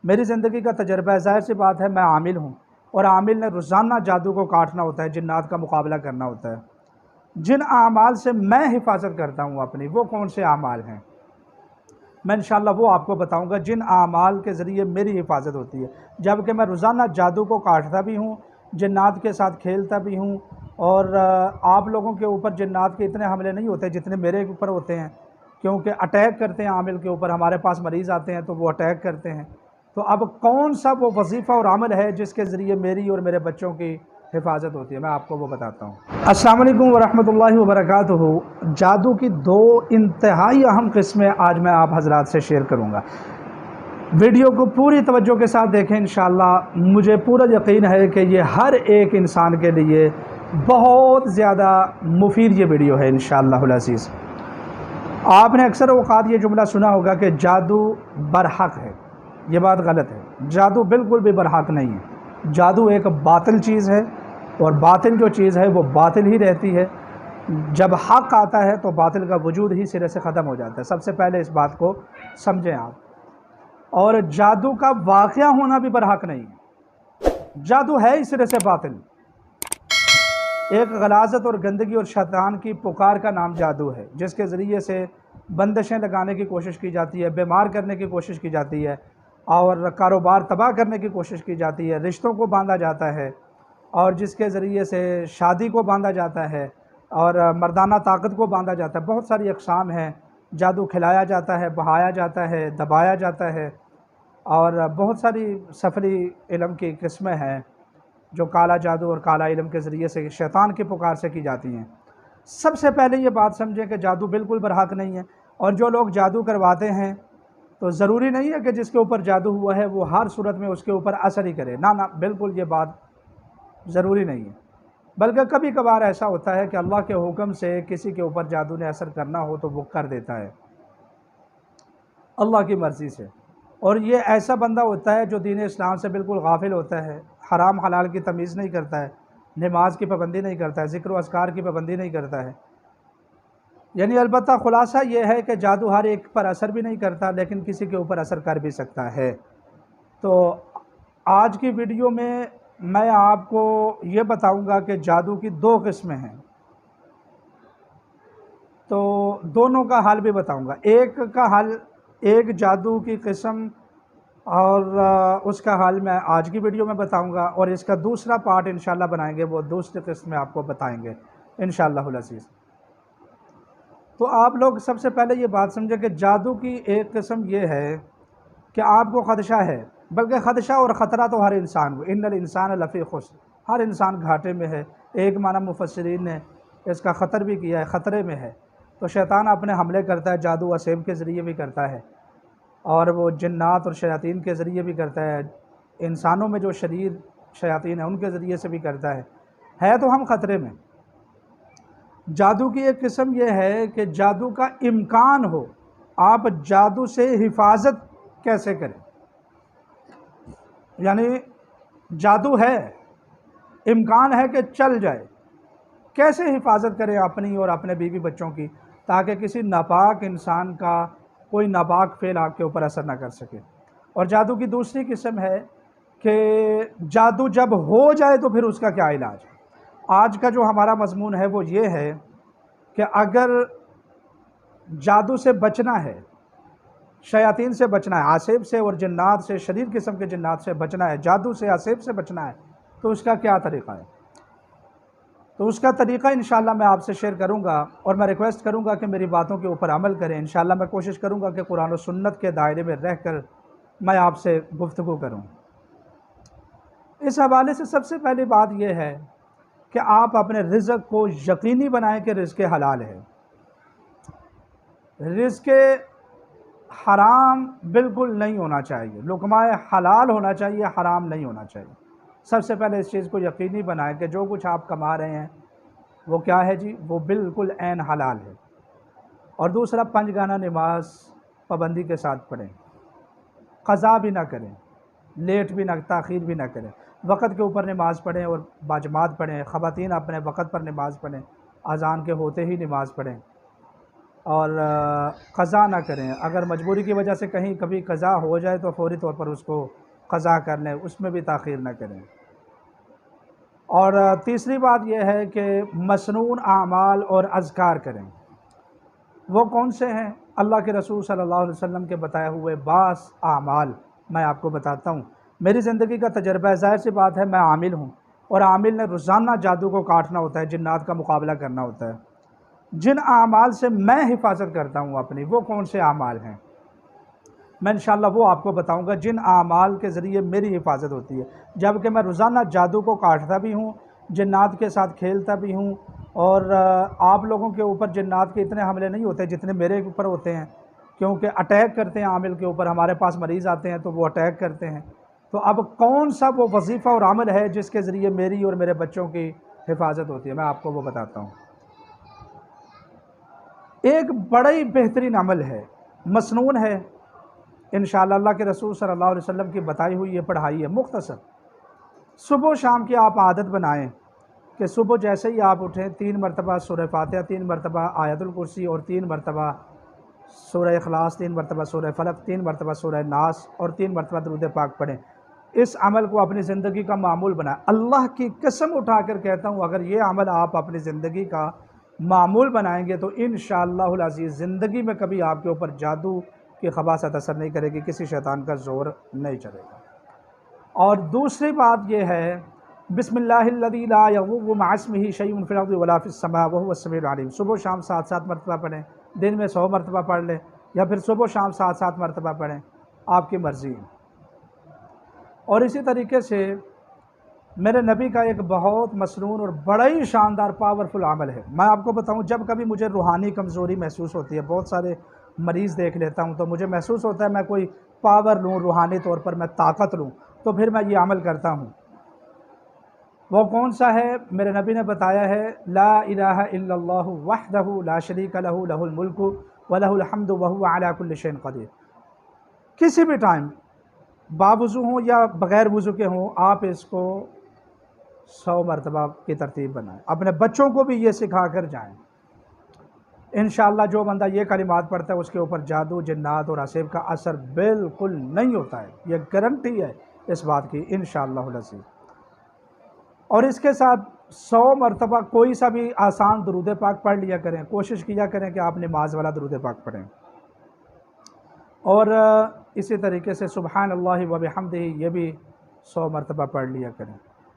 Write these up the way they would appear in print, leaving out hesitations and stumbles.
میری زندگی کا تجربہ ہے، ظاہر سی بات ہے میں عامل ہوں، اور عامل نے روزانہ جادو کو کاٹنا ہوتا ہے، جنات کا مقابلہ کرنا ہوتا ہے۔ جن اعمال سے میں حفاظت کرتا ہوں اپنی، وہ کون سے اعمال ہیں؟ میں انشاءاللہ وہ آپ کو بتاؤں گا جن اعمال کے ذریعے میری حفاظت ہوتی ہے، جبکہ میں روزانہ جادو کو کاٹتا بھی ہوں، جنات کے ساتھ کھیلتا بھی ہوں، اور آپ لوگوں کے اوپر جنات کے اتنے حملے نہیں ہوتے جتنے میرے اوپر ہوتے ہیں، کیونکہ اٹیک کرتے ہیں عامل کے اوپر۔ ہمارے پاس مریض آتے ہیں تو وہ اٹیک کرتے ہیں۔ تو اب کون سا وہ وظیفہ اور عمل ہے جس کے ذریعے میری اور میرے بچوں کی حفاظت ہوتی ہے؟ میں آپ کو وہ بتاتا ہوں۔ السلام علیکم ورحمۃ اللہ وبرکاتہ۔ جادو کی دو انتہائی اہم قسمیں آج میں آپ حضرات سے شیئر کروں گا۔ ویڈیو کو پوری توجہ کے ساتھ دیکھیں، انشاءاللہ مجھے پورا یقین ہے کہ یہ ہر ایک انسان کے لیے بہت زیادہ مفید یہ ویڈیو ہے انشاءاللہ العزیز۔ آپ نے اکثر اوقات یہ جملہ سنا ہوگا کہ جادو برحق ہے۔ یہ بات غلط ہے، جادو بالکل بھی برحق نہیں ہے۔ جادو ایک باطل چیز ہے، اور باطل جو چیز ہے وہ باطل ہی رہتی ہے۔ جب حق آتا ہے تو باطل کا وجود ہی سرے سے ختم ہو جاتا ہے۔ سب سے پہلے اس بات کو سمجھیں آپ۔ اور جادو کا واقعہ ہونا بھی برحق نہیں ہے، جادو ہے ہی سرے سے باطل۔ ایک غلاظت اور گندگی اور شیطان کی پکار کا نام جادو ہے، جس کے ذریعے سے بندشیں لگانے کی کوشش کی جاتی ہے، بیمار کرنے کی کوشش کی جاتی ہے، اور کاروبار تباہ کرنے کی کوشش کی جاتی ہے، رشتوں کو باندھا جاتا ہے، اور جس کے ذریعے سے شادی کو باندھا جاتا ہے، اور مردانہ طاقت کو باندھا جاتا ہے۔ بہت ساری اقسام ہیں۔ جادو کھلایا جاتا ہے، بہایا جاتا ہے، دبایا جاتا ہے، اور بہت ساری سفری علم کی قسمیں ہیں جو کالا جادو اور کالا علم کے ذریعے سے شیطان کی پکار سے کی جاتی ہیں۔ سب سے پہلے یہ بات سمجھیں کہ جادو بالکل برحق نہیں ہے، اور جو لوگ جادو کرواتے ہیں تو ضروری نہیں ہے کہ جس کے اوپر جادو ہوا ہے وہ ہر صورت میں اس کے اوپر اثر ہی کرے۔ نہ بالکل یہ بات ضروری نہیں ہے، بلکہ کبھی کبھار ایسا ہوتا ہے کہ اللہ کے حکم سے کسی کے اوپر جادو نے اثر کرنا ہو تو وہ کر دیتا ہے اللہ کی مرضی سے۔ اور یہ ایسا بندہ ہوتا ہے جو دین اسلام سے بالکل غافل ہوتا ہے، حرام حلال کی تمیز نہیں کرتا ہے، نماز کی پابندی نہیں کرتا ہے، ذکر و اذکار کی پابندی نہیں کرتا ہے۔ یعنی البتہ خلاصہ یہ ہے کہ جادو ہر ایک پر اثر بھی نہیں کرتا، لیکن کسی کے اوپر اثر کر بھی سکتا ہے۔ تو آج کی ویڈیو میں آپ کو یہ بتاؤں گا کہ جادو کی دو قسمیں ہیں، تو دونوں کا حل بھی بتاؤں گا۔ ایک کا حل، ایک جادو کی قسم اور اس کا حل میں آج کی ویڈیو میں بتاؤں گا، اور اس کا دوسرا پارٹ انشاءاللہ بنائیں گے، وہ دوسری قسم میں آپ کو بتائیں گے انشاءاللہ العزیز۔ تو آپ لوگ سب سے پہلے یہ بات سمجھیں کہ جادو کی ایک قسم یہ ہے کہ آپ کو خدشہ ہے، بلکہ خدشہ اور خطرہ تو ہر انسان کو، ان الانسان لفی خسر، ہر انسان گھاٹے میں ہے۔ ایک معنی مفسرین نے اس کا خطر بھی کیا ہے، خطرے میں ہے۔ تو شیطان اپنے حملے کرتا ہے، جادو اسیب کے ذریعے بھی کرتا ہے، اور وہ جنات اور شیاطین کے ذریعے بھی کرتا ہے، انسانوں میں جو شریر شیاطین ہیں ان کے ذریعے سے بھی کرتا ہے تو ہم خطرے میں۔ جادو کی ایک قسم یہ ہے کہ جادو کا امکان ہو، آپ جادو سے حفاظت کیسے کریں؟ یعنی جادو ہے، امکان ہے کہ چل جائے، کیسے حفاظت کریں اپنی اور اپنے بیوی بچوں کی، تاکہ کسی ناپاک انسان کا کوئی ناپاک فعل آپ کے اوپر اثر نہ کر سکے۔ اور جادو کی دوسری قسم ہے کہ جادو جب ہو جائے تو پھر اس کا کیا علاج؟ آج کا جو ہمارا مضمون ہے وہ یہ ہے کہ اگر جادو سے بچنا ہے، شیاطین سے بچنا ہے، عاصب سے اور جنات سے، شریر قسم کے جنات سے بچنا ہے، جادو سے عاصب سے بچنا ہے، تو اس کا کیا طریقہ ہے؟ تو اس کا طریقہ انشاءاللہ میں آپ سے شیئر کروں گا، اور میں ریکویسٹ کروں گا کہ میری باتوں کے اوپر عمل کریں۔ انشاءاللہ میں کوشش کروں گا کہ قرآن و سنت کے دائرے میں رہ کر میں آپ سے گفتگو کروں۔ اس حوالے سے سب سے پہلی بات یہ ہے کہ آپ اپنے رزق کو یقینی بنائیں کہ رزق حلال ہے۔ رزق حرام بالکل نہیں ہونا چاہیے، لقمہ حلال ہونا چاہیے، حرام نہیں ہونا چاہیے۔ سب سے پہلے اس چیز کو یقینی بنائیں کہ جو کچھ آپ کما رہے ہیں وہ کیا ہے جی، وہ بالکل عین حلال ہے۔ اور دوسرا، 5 گانا نماز پابندی کے ساتھ پڑھیں، قضا بھی نہ کریں، لیٹ بھی نہ، تاخیر بھی نہ کریں، وقت کے اوپر نماز پڑھیں اور باجماعت پڑھیں۔ خواتین اپنے وقت پر نماز پڑھیں، اذان کے ہوتے ہی نماز پڑھیں۔ اور قضا نہ کریں۔ اگر مجبوری کی وجہ سے کہیں کبھی قضا ہو جائے تو فوری طور پر اس کو قضا کر لیں، اس میں بھی تاخیر نہ کریں۔ اور تیسری بات یہ ہے کہ مسنون اعمال اور اذکار کریں۔ وہ کون سے ہیں؟ اللہ کے رسول صلی اللہ علیہ وسلم کے بتائے ہوئے بعض اعمال میں آپ کو بتاتا ہوں۔ میری زندگی کا تجربہ ہے، ظاہر سی بات ہے میں عامل ہوں، اور عامل نے روزانہ جادو کو کاٹنا ہوتا ہے، جنات کا مقابلہ کرنا ہوتا ہے۔ جن اعمال سے میں حفاظت کرتا ہوں اپنی، وہ کون سے اعمال ہیں؟ میں انشاءاللہ وہ آپ کو بتاؤں گا جن اعمال کے ذریعے میری حفاظت ہوتی ہے، جبکہ میں روزانہ جادو کو کاٹتا بھی ہوں، جنات کے ساتھ کھیلتا بھی ہوں، اور آپ لوگوں کے اوپر جنات کے اتنے حملے نہیں ہوتے جتنے میرے اوپر ہوتے ہیں، کیونکہ اٹیک کرتے ہیں عامل کے اوپر۔ ہمارے پاس مریض آتے ہیں تو وہ اٹیک کرتے ہیں۔ تو اب کون سا وہ وظیفہ اور عمل ہے جس کے ذریعے میری اور میرے بچوں کی حفاظت ہوتی ہے؟ میں آپ کو وہ بتاتا ہوں۔ ایک بڑا ہی بہترین عمل ہے، مسنون ہے، انشاءاللہ اللہ کے رسول صلی اللہ علیہ وسلم کی بتائی ہوئی یہ پڑھائی ہے مختصر۔ صبح و شام کی آپ عادت بنائیں کہ صبح جیسے ہی آپ اٹھیں 3 مرتبہ سورہ فاتحہ، 3 مرتبہ آیت الکرسی، اور 3 مرتبہ سورہ اخلاص، 3 مرتبہ سورہ فلق، 3 مرتبہ سورہ ناس، اور 3 مرتبہ درود پاک پڑھیں۔ اس عمل کو اپنی زندگی کا معمول بنائیں۔ اللہ کی قسم اٹھا کر کہتا ہوں، اگر یہ عمل آپ اپنی زندگی کا معمول بنائیں گے تو انشاءاللہ العزیز زندگی میں کبھی آپ کے اوپر جادو کی خباثت اثر نہیں کرے گی، کسی شیطان کا زور نہیں چلے گا۔ اور دوسری بات یہ ہے، بسم اللہ الذی لا یضر مع اسمہ شیء فی الارض ولا فی السماء وہو السمیع العلیم، صبح و شام 7 مرتبہ پڑھیں، دن میں 100 مرتبہ پڑھ لیں، یا پھر صبح و شام 7 مرتبہ پڑھیں، آپ کی مرضی۔ اور اسی طریقے سے میرے نبی کا ایک بہت مسنون اور بڑا ہی شاندار پاورفل عمل ہے۔ میں آپ کو بتاؤں، جب کبھی مجھے روحانی کمزوری محسوس ہوتی ہے، بہت سارے مریض دیکھ لیتا ہوں تو مجھے محسوس ہوتا ہے میں کوئی پاور لوں، روحانی طور پر میں طاقت لوں، تو پھر میں یہ عمل کرتا ہوں۔ وہ کون سا ہے؟ میرے نبی نے بتایا ہے، لا الہ الا اللہ وحدہ لا شریک لہ لہ الملک ولہ الحمد وہو علی کل شیء قدیر۔ کسی بھی ٹائم باوضو ہوں یا بغیر وضو کے ہوں، آپ اس کو 100 مرتبہ کی ترتیب بنائیں، اپنے بچوں کو بھی یہ سکھا کر جائیں۔ انشاءاللہ جو بندہ یہ کلمات پڑھتا ہے اس کے اوپر جادو، جنات اور عصیب کا اثر بالکل نہیں ہوتا ہے، یہ گارنٹی ہے اس بات کی انشاءاللہ العزیز۔ اور اس کے ساتھ 100 مرتبہ کوئی سا بھی آسان درود پاک پڑھ لیا کریں، کوشش کیا کریں کہ آپ نماز والا درود پاک پڑھیں۔ اور اسی طریقے سے سبحان اللہ و بحمدہ یہ بھی 100 مرتبہ پڑھ لیا کریں۔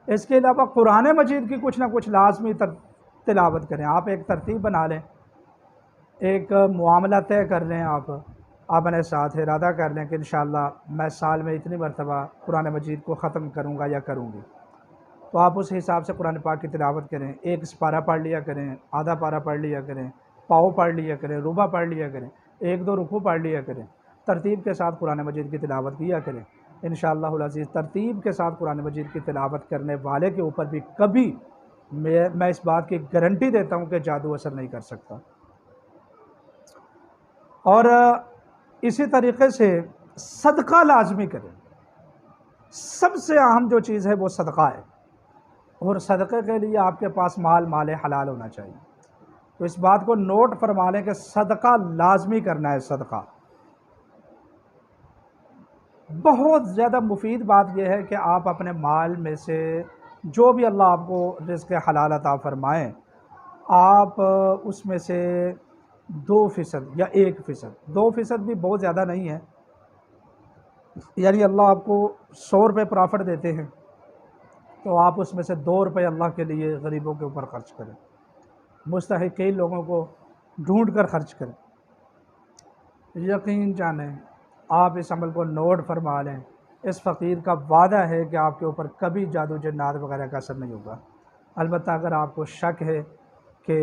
اس کے علاوہ قرآن مجید کی کچھ نہ کچھ لازمی تلاوت کریں۔ آپ ایک ترتیب بنا لیں، ایک معاملہ طے کر لیں، آپ اپنے ساتھ ارادہ کر لیں کہ انشاءاللہ میں سال میں اتنی مرتبہ قرآن مجید کو ختم کروں گا یا کروں گی، تو آپ اس حساب سے قرآن پاک کی تلاوت کریں۔ ایک سپارہ پڑھ لیا کریں، آدھا پارہ پڑھ لیا کریں، پاؤ پڑھ لیا کریں، ربع پڑھ لیا کریں، 1-2 رکوع پڑھ لیا کریں، ترتیب کے ساتھ قرآن مجید کی تلاوت کیا کریں۔ انشاءاللہ العزیز ترتیب کے ساتھ قرآن مجید کی تلاوت کرنے والے کے اوپر بھی کبھی میں اس بات کی گارنٹی دیتا ہوں کہ جادو اثر نہیں کر سکتا۔ اور اسی طریقے سے صدقہ لازمی کریں۔ سب سے اہم جو چیز ہے وہ صدقہ ہے، اور صدقے کے لیے آپ کے پاس مال حلال ہونا چاہیے۔ تو اس بات کو نوٹ فرما لیں کہ صدقہ لازمی کرنا ہے۔ صدقہ بہت زیادہ مفید بات یہ ہے کہ آپ اپنے مال میں سے جو بھی اللہ آپ کو رزق حلال عطا فرمائیں، آپ اس میں سے 2% یا 1%، 2% بھی بہت زیادہ نہیں ہے، یعنی اللہ آپ کو 100 روپے پرافٹ دیتے ہیں تو آپ اس میں سے 2 روپے اللہ کے لیے غریبوں کے اوپر خرچ کریں، مستحقین لوگوں کو ڈھونڈ کر خرچ کریں۔ یقین جانیں، آپ اس عمل کو نوٹ فرما لیں، اس فقیر کا وعدہ ہے کہ آپ کے اوپر کبھی جادو جنات وغیرہ کا اثر نہیں ہوگا۔ البتہ اگر آپ کو شک ہے کہ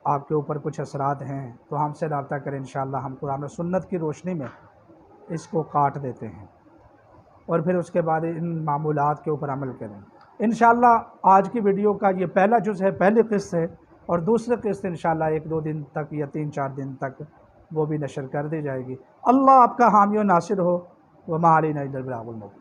آپ کے اوپر کچھ اثرات ہیں تو ہم سے رابطہ کریں، انشاءاللہ ہم قرآن و سنت کی روشنی میں اس کو کاٹ دیتے ہیں، اور پھر اس کے بعد ان معمولات کے اوپر عمل کریں۔ انشاءاللہ آج کی ویڈیو کا یہ پہلا جز ہے، پہلی قسط ہے، اور دوسری قسط انشاءاللہ 1-2 دن تک یا 3-4 دن تک وہ بھی نشر کر دی جائے گی۔ اللہ آپ کا حامی و ناصر ہو، وما علینا الا البلاغ المبین۔